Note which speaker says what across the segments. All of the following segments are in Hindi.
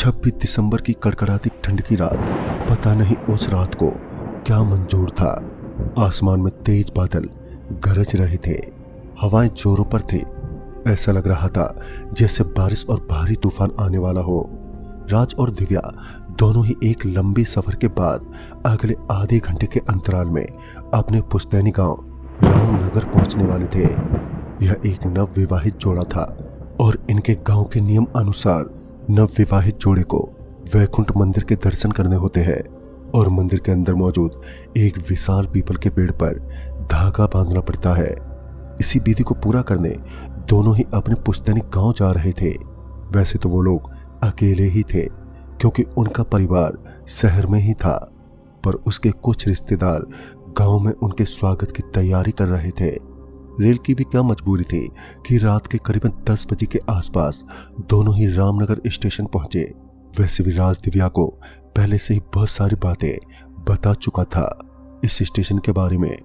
Speaker 1: 26 दिसंबर की कड़कड़ाती ठंड की रात, पता नहीं उस रात को क्या मंजूर था। आसमान में तेज बादल गरज रहे थे, हवाएं जोरों पर थी। ऐसा लग रहा था जैसे बारिश और भारी तूफान आने वाला हो। राज और दिव्या दोनों ही एक लंबे सफर के बाद अगले आधे घंटे के अंतराल में अपने पुश्तैनी गांव रामनगर पहुंचने वाले थे। यह एक नवविवाहित जोड़ा था और इनके गांव के नियम अनुसार नवविवाहित जोड़े को वैकुंठ मंदिर के दर्शन करने होते हैं और मंदिर के अंदर मौजूद एक विशाल पीपल के पेड़ पर धागा बांधना पड़ता है। इसी विधि को पूरा करने दोनों ही अपने पुश्तैनी गांव जा रहे थे। वैसे तो वो लोग अकेले ही थे क्योंकि उनका परिवार शहर में ही था, पर उसके कुछ रिश्तेदार गांव में उनके स्वागत की तैयारी कर रहे थे। रेल की भी क्या मजबूरी थी कि रात के करीबन 10 बजे के आसपास दोनों ही रामनगर स्टेशन पहुंचे। वैसे भी राज दिव्या को पहले से ही बहुत सारी बातें बता चुका था इस स्टेशन के बारे में,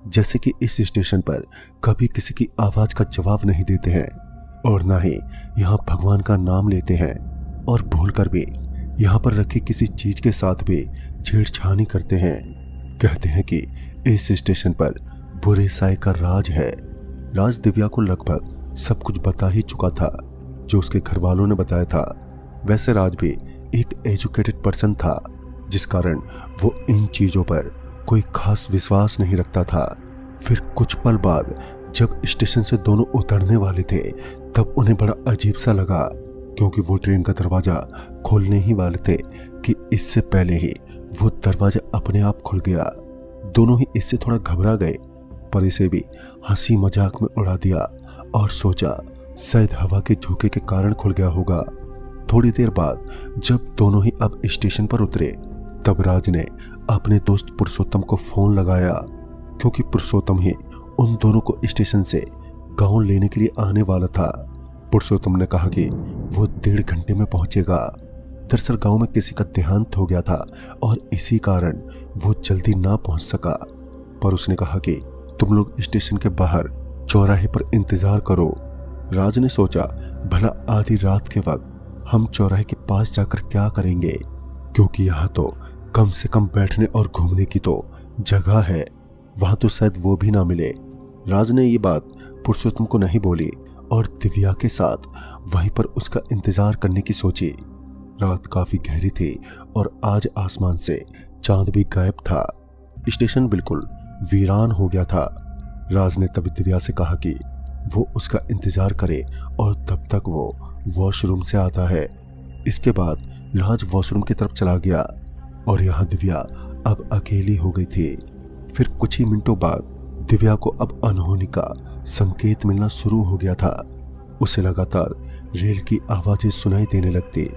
Speaker 1: जैसे कि इस स्टेशन पर कभी किसी की आवाज का जवाब नहीं देते हैं और ना ही यहाँ भगवान का नाम लेते हैं, और भूलकर भी यहाँ पर रखी किसी चीज के साथ भी छेड़छानी करते हैं। कहते हैं कि इस स्टेशन पर बुरे साए का राज है। राज दिव्या को लगभग सब कुछ बता ही चुका था जो उसके घर वालों ने बताया था। वैसे राज भी एक एजुकेटेड पर्सन था, जिस कारण वो इन चीजों पर कोई खास विश्वास नहीं रखता था। फिर कुछ पल बाद जब स्टेशन से दोनों उतरने वाले थे तब उन्हें बड़ा अजीब सा लगा, क्योंकि वो ट्रेन का दरवाजा खोलने ही वाले थे कि इससे पहले ही वो दरवाजा अपने आप खुल गया। दोनों ही इससे थोड़ा घबरा गए, पर इसे भी हंसी मजाक में उड़ा दिया और सोचा शायद हवा के झोंके के कारण खुल गया होगा। थोड़ी देर बाद जब दोनों ही अब स्टेशन पर उतरे तब राज ने अपने दोस्त पुरुषोत्तम को फोन लगाया, क्योंकि पुरुषोत्तम ही उन दोनों को स्टेशन से गांव लेने के लिए आने वाला था। पुरुषोत्तम ने कहा कि वो 1.5 घंटे में पहुंचेगा। दरअसल गांव में किसी का देहांत हो गया था और इसी कारण वो जल्दी ना पहुंच सका, पर उसने कहा कि तुम लोग स्टेशन के बाहर चौराहे पर इंतजार करो। राज ने सोचा भला आधी रात के वक्त हम चौराहे के पास जाकर क्या करेंगे, क्योंकि यहाँ तो कम से कम बैठने और घूमने की तो जगह है, वहां तो शायद वो भी ना मिले। राज ने ये बात पुरुषोत्तम को नहीं बोली और दिव्या के साथ वहीं पर उसका इंतजार करने की सोची। रात काफी गहरी थी और आज आसमान से चांद भी गायब था। स्टेशन बिल्कुल वीरान हो गया था। राज ने तभी दिव्या से कहा कि वो उसका इंतजार करे और तब तक वो वॉशरूम से आता है। इसके बाद राज वॉशरूम की तरफ चला गया और यहाँ दिव्या अब अकेली हो गई थी। फिर कुछ ही मिनटों बाद दिव्या को अब अनहोनी का संकेत मिलना शुरू हो गया था। उसे लगातार रेल की आवाजें सुनाई देने लगती,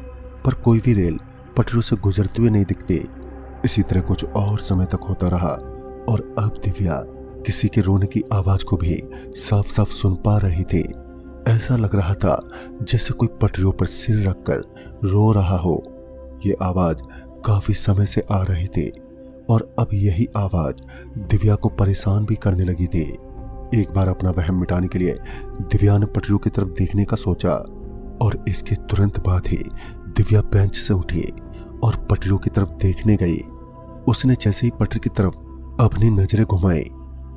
Speaker 1: पर कोई भी रेल पटरियों से गुजरते हुए नहीं दिखती। इसी तरह कुछ और समय तक होता रहा और अब दिव्या किसी के रोने की आवाज को भी साफ साफ सुन पा रही थी। ऐसा लग रहा था जैसे कोई पटरियों पर सिर रखकर रो रहा हो। ये आवाज काफी समय से आ रही थी और अब यही आवाज दिव्या को परेशान भी करने लगी थी। एक बार अपना वहम मिटाने के लिए दिव्या ने पटरियों की तरफ देखने का सोचा और इसके तुरंत बाद ही दिव्या बेंच से उठी और पटरियों की तरफ देखने गई। उसने जैसे ही पटरी की तरफ अपनी नजरें घुमाई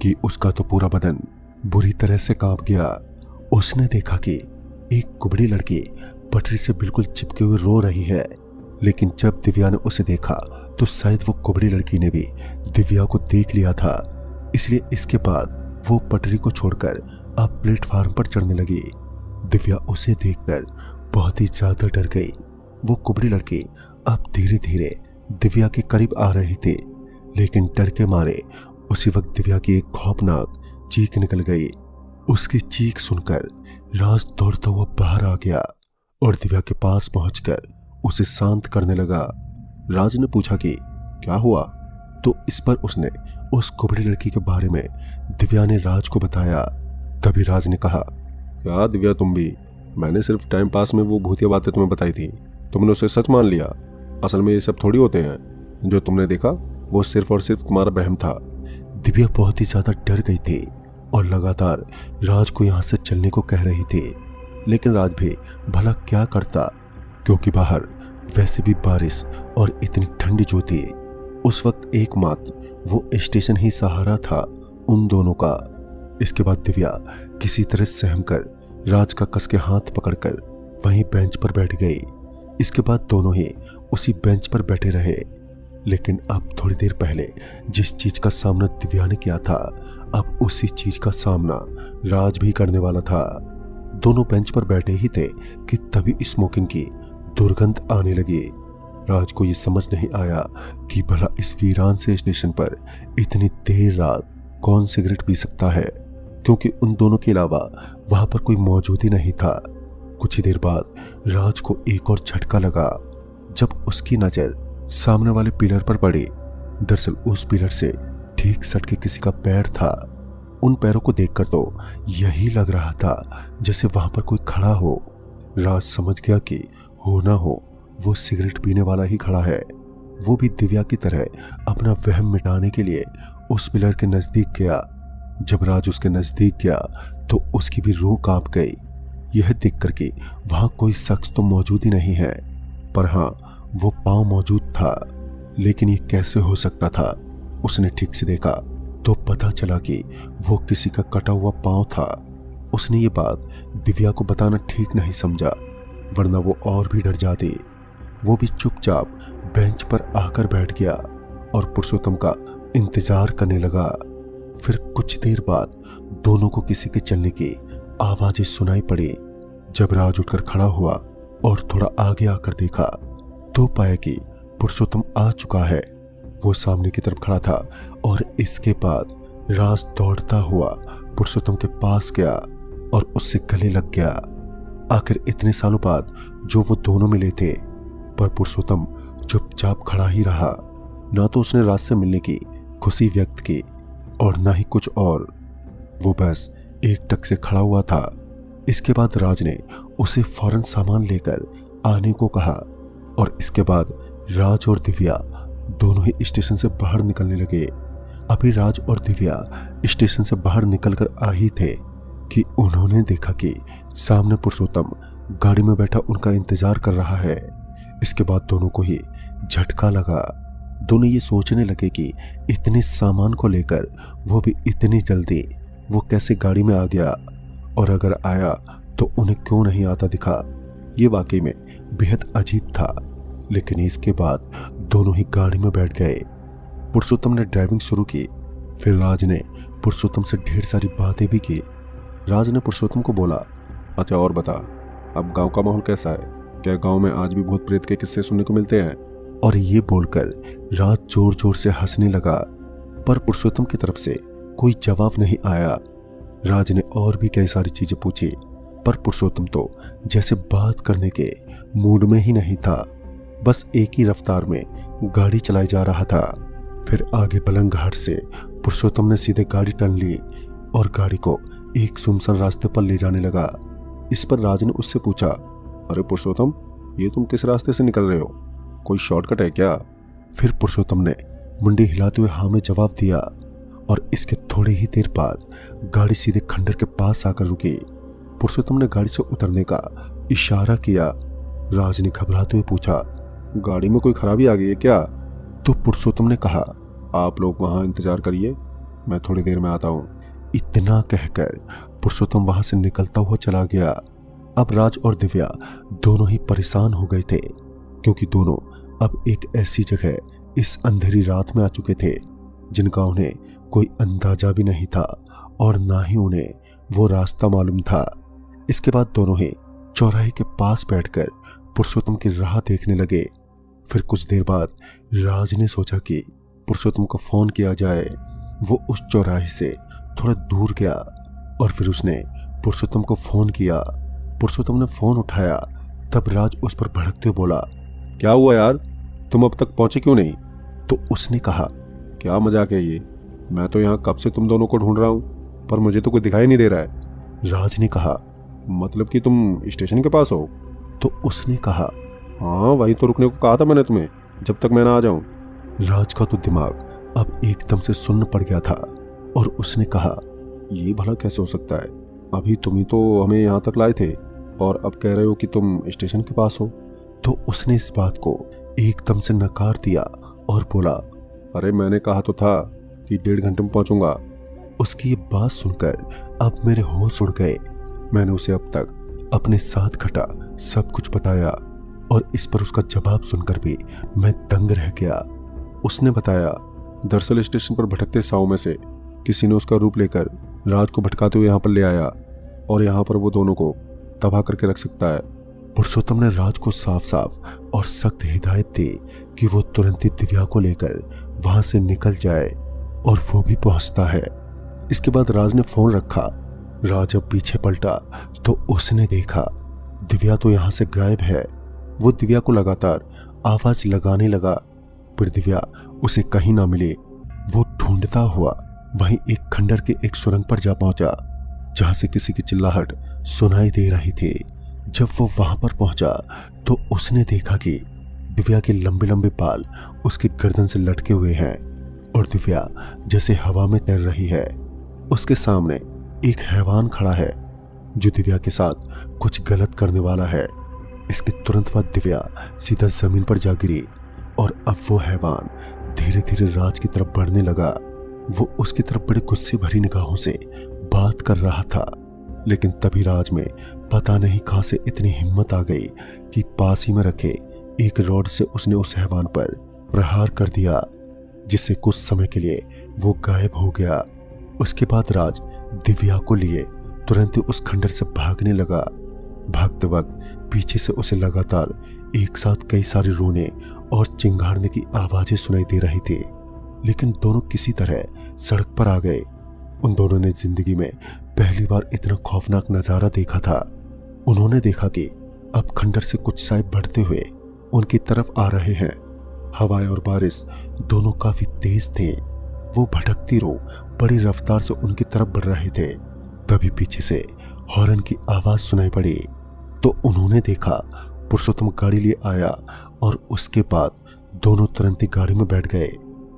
Speaker 1: कि उसका तो पूरा बदन बुरी तरह से कांप गया। उसने देखा कि एक कुबड़ी लड़की पटरी से बिल्कुल चिपके हुए रो रही है, लेकिन जब दिव्या ने उसे देखा तो शायद वो कुबड़ी लड़की ने भी दिव्या को देख लिया था, इसलिए इसके बाद वो पटरी को छोड़कर अब प्लेटफार्म पर चढ़ने लगी। दिव्या उसे देखकर बहुत ही ज्यादा डर गई। वो कुबड़ी लड़की अब धीरे धीरे दिव्या के करीब आ रही थी, लेकिन डर के मारे उसी वक्त दिव्या की एक खौफनाक चीख निकल गई। उसकी चीख सुनकर राज दौड़ता हुआ बाहर आ गया और दिव्या के पास पहुंचकर उसे शांत करने लगा। राज ने पूछा कि क्या हुआ, तो इस पर उसने उस कुबड़ी लड़की के बारे में दिव्या ने राज को बताया। तभी राज ने कहा, क्या दिव्या तुम भी, मैंने सिर्फ टाइम पास में वो भूतिया बातें तुम्हें बताई थी, तुमने उसे सच मान लिया। असल में ये सब थोड़ी होते हैं, जो तुमने देखा वो सिर्फ और सिर्फ तुम्हारा वहम था। दिव्या बहुत ही ज्यादा डर गई थी और लगातार राज को यहाँ से चलने को कह रही थी, लेकिन राज भी भला क्या करता, क्योंकि बाहर वैसे भी बारिश और इतनी ठंडी जो थी, उस वक्त एकमात्र वो स्टेशन ही सहारा था उन दोनों का। इसके बाद दिव्या किसी तरह सहम कर राज का कस के हाथ पकड़कर वहीं बेंच पर बैठ गई। इसके बाद दोनों ही उसी बेंच पर बैठे रहे। लेकिन अब थोड़ी देर पहले जिस चीज का सामना दिव्या ने किया था, अब उसी चीज का सामना राज भी करने वाला था। दोनों बेंच पर बैठे ही थे कि तभी स्मोकिंग की दुर्गंध आने लगी। राज को यह समझ नहीं आया कि भला इस वीरान से स्टेशन पर इतनी देर रात कौन सिगरेट पी सकता है, क्योंकि उन दोनों के अलावा वहां पर कोई मौजूद ही नहीं था। कुछ ही देर बाद राज को एक और झटका लगा जब उसकी नजर सामने वाले पिलर पर पड़ी। दरअसल उस पिलर से ठीक सटके किसी का पैर था। उन पैरों को देखकर तो यही लग रहा था जैसे वहां पर कोई खड़ा हो। राज समझ गया कि हो ना हो वो सिगरेट पीने वाला ही खड़ा है। वो भी दिव्या की तरह अपना वहम मिटाने के लिए उस पिलर के नजदीक गया। जब राज उसके नजदीक गया तो उसकी भी रूह कांप गई, यह देखकर कि वहां कोई शख्स तो मौजूद ही नहीं है, पर हाँ वो पांव मौजूद था। लेकिन ये कैसे हो सकता था? उसने ठीक से देखा तो पता चला कि वो किसी का कटा हुआ पांव था। उसने ये बात दिव्या को बताना ठीक नहीं समझा, वरना वो और भी डर जाती। वो भी चुपचाप बेंच पर आकर बैठ गया और पुरुषोत्तम का इंतजार करने लगा। फिर कुछ देर बाद दोनों को किसी के चलने की आवाजें सुनाई पड़ी। जब राज उठकर खड़ा हुआ और थोड़ा आगे आकर देखा तो पाया कि पुरुषोत्तम आ चुका है। वो सामने की तरफ खड़ा था और इसके बाद राज दौड़ता हुआ पुरुषोत्तम के पास गया और उससे गले लग गया। आखिर इतने सालों बाद जो वो दोनों मिले थे, पर पुरुषोत्तम चुपचाप खड़ा ही रहा। ना तो उसने राज से मिलने की खुशी व्यक्त की और ना ही कुछ और। वो बस एक टक से खड़ा हुआ था। इसके बाद राज ने उसे फौरन सामान लेकर आने को कहा और इसके बाद राज और दिव्या दोनों ही स्टेशन से बाहर निकलने लगे। अभी राज और दिव्या स्टेशन से बाहर निकलकर आ ही थे कि उन्होंने देखा कि सामने पुरुषोत्तम गाड़ी में बैठा उनका इंतजार कर रहा है। इसके बाद दोनों को ही झटका लगा। दोनों ये सोचने लगे कि इतने सामान को लेकर वो भी इतनी जल्दी वो कैसे गाड़ी में आ गया, और अगर आया तो उन्हें क्यों नहीं आता दिखा। ये वाकई में बेहद अजीब था। लेकिन इसके बाद दोनों ही गाड़ी में बैठ गए। पुरुषोत्तम ने ड्राइविंग शुरू की। फिर राज ने पुरुषोत्तम से ढेर सारी बातें भी की। राज ने पुरुषोत्तम को बोला, अच्छा और बता, अब गांव का माहौल कैसा है? क्या गांव में आज भी भूत प्रेत के किस्से सुनने को मिलते हैं? और ये बोलकर राज जोर जोर से हंसने लगा, पर पुरुषोत्तम की तरफ से कोई जवाब नहीं आया। राज ने और भी कई सारी चीजें पूछी, पर पुरुषोत्तम तो जैसे बात करने के मूड में ही नहीं था। बस एक ही रफ्तार में गाड़ी चलाई जा रहा था। फिर आगे बलंगघाट से पुरुषोत्तम ने सीधे गाड़ी टर्न ली और गाड़ी को एक सुनसान रास्ते पर ले जाने लगा। इस पर राज ने उससे पूछा, अरे पुरुषोत्तम, ये तुम किस रास्ते से निकल रहे हो? कोई शॉर्टकट है क्या? फिर पुरुषोत्तम ने मुंडी हिलाते हुए हाँ में जवाब दिया और इसके थोड़ी ही देर बाद गाड़ी सीधे खंडर के पास आकर रुकी। पुरुषोत्तम ने गाड़ी से उतरने का इशारा किया। राज ने घबराते हुए पूछा, गाड़ी में कोई खराबी आ गई है क्या? तो पुरुषोत्तम ने कहा, आप लोग वहां इंतजार करिए, मैं थोड़ी देर में आता हूं। इतना कहकर पुरुषोत्तम वहां से निकलता हुआ चला गया। अब राज और दिव्या दोनों ही परेशान हो गए थे, क्योंकि दोनों अब एक ऐसी जगह इस अंधेरी रात में आ चुके थे जिनका उन्हें कोई अंदाजा भी नहीं था और ना ही उन्हें वो रास्ता मालूम था। इसके बाद दोनों ही चौराहे के पास बैठकर पुरुषोत्तम की राह देखने लगे। फिर कुछ देर बाद राज ने सोचा कि पुरुषोत्तम को फोन किया जाए। वो उस चौराहे से थोड़ा दूर गया और फिर उसने पुरुषोत्तम को फोन किया। पुरुषोत्तम ने फोन उठाया, तब राज उस पर भड़कते बोला, क्या हुआ यार, तुम अब तक पहुंचे क्यों नहीं? तो उसने कहा, क्या मजाक है ये, मैं तो यहाँ कब से तुम दोनों को ढूंढ रहा हूँ, पर मुझे तो कोई दिखाई नहीं दे रहा है। राज ने कहा, मतलब कि तुम स्टेशन के पास हो? तो उसने कहा, हाँ वहीं तो रुकने को कहा था मैंने तुम्हें, जब तक मैं ना आ जाऊं। राज का तो दिमाग अब एकदम से सुन्न पड़ गया था और उसने कहा, ये भला कैसे हो सकता है? अभी तुम ही तो हमें यहाँ तक लाए थे और अब कह रहे हो कि तुम स्टेशन के पास हो। तो उसने इस बात को एकदम से नकार दिया और बोला,
Speaker 2: अरे मैंने कहा तो था कि 1.5 घंटे में पहुंचूंगा।
Speaker 1: उसकी ये बात सुनकर अब मेरे होश उड़ गए। मैंने उसे अब तक अपने साथ घटा सब कुछ बताया और इस पर उसका जवाब सुनकर भी मैं दंग रह गया।
Speaker 2: उसने बताया, दरअसल स्टेशन पर भटकते साव में से किसी ने उसका रूप लेकर राज को भटकाते हुए यहाँ पर ले आया और यहाँ पर वो दोनों को तबाह करके रख सकता है।
Speaker 1: पुरुषोत्तम ने राज को साफ साफ और सख्त हिदायत दी कि वो तुरंत ही दिव्या को लेकर वहां से निकल जाए और वो भी पहुंचता है। इसके बाद राज ने फोन रखा। राज जब पीछे पलटा तो उसने देखा दिव्या तो यहां से गायब है। वो दिव्या को लगातार आवाज लगाने लगा, पर दिव्या उसे कहीं ना मिली। वो ढूंढता हुआ वहीं एक खंडर के एक सुरंग पर जा पहुंचा जहां से किसी की चिल्लाहट सुनाई दे रही थी। जब वो वहां पर पहुंचा तो उसने देखा कि दिव्या के लंबे लंबे बाल उसकी गर्दन से लटके हुए हैं और दिव्या जैसे हवा में तैर रही है। उसके सामने एक हैवान खड़ा है जो दिव्या के साथ कुछ गलत करने वाला है। इसके तुरंत बाद दिव्या सीधा जमीन पर जा गिरी और अब वो हैवान धीरे धीरे राज की तरफ बढ़ने लगा। वो उसकी तरफ बड़े गुस्से भरी निगाहों से बात कर रहा था, लेकिन तभी राज में पता नहीं कहां से इतनी हिम्मत आ गई कि पास ही में रखे एक रॉड से उसने उस हैवान पर प्रहार कर दिया, जिससे कुछ समय के लिए वो गायब हो गया। उसके बाद राज दिव्या को लिए तुरंत ही उस खंडर से भागने लगा। भागते वक्त पीछे से उसे लगातार एक साथ कई सारे रोने और चिंगाड़ने की आवाजें सुनाई दे रही थी, लेकिन दोनों किसी तरह सड़क पर आ गए। उन दोनों ने जिंदगी में पहली बार इतना खौफनाक नजारा देखा था। उन्होंने देखा कि अब खंडर से कुछ साए बढ़ते हुए उनकी तरफ आ रहे हैं। हवाएं और बारिश दोनों काफी तेज थे। वो भटकती रो बड़ी रफ्तार से उनकी तरफ बढ़ रहे थे। तभी पीछे से हॉर्न की आवाज सुनाई पड़ी तो उन्होंने देखा पुरुषोत्तम गाड़ी लिए आया और उसके बाद दोनों तुरंत ही गाड़ी में बैठ गए।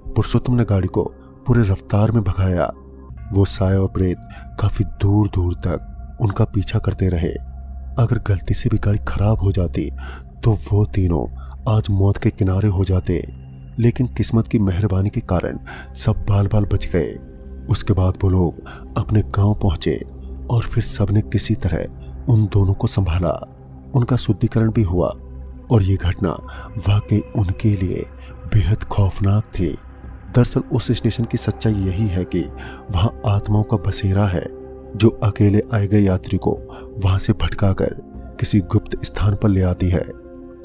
Speaker 1: पुरुषोत्तम ने गाड़ी को पूरे रफ्तार में भगाया। वो साया और प्रेत काफी दूर दूर तक उनका पीछा करते रहे। अगर गलती से भी गाड़ी खराब हो जाती तो वो तीनों आज मौत के किनारे हो जाते, लेकिन किस्मत की मेहरबानी के कारण सब बाल बाल बच गए। उसके बाद वो लोग अपने गांव पहुंचे और फिर सबने किसी तरह उन दोनों को संभाला। उनका शुद्धिकरण भी हुआ और ये घटना वाकई उनके लिए बेहद खौफनाक थी। दरअसल उस स्टेशन की सच्चाई यही है कि वहां आत्माओं का बसेरा है जो अकेले आए गए यात्री को वहां से भटकाकर किसी गुप्त स्थान पर ले आती है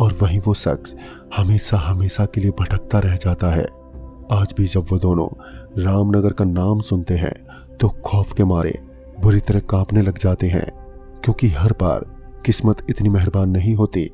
Speaker 1: और वहीं वो शख्स हमेशा हमेशा के लिए भटकता रह जाता है। आज भी जब वो दोनों रामनगर का नाम सुनते हैं तो खौफ के मारे बुरी तरह कांपने लग जाते हैं, क्योंकि हर बार किस्मत इतनी मेहरबान नहीं होती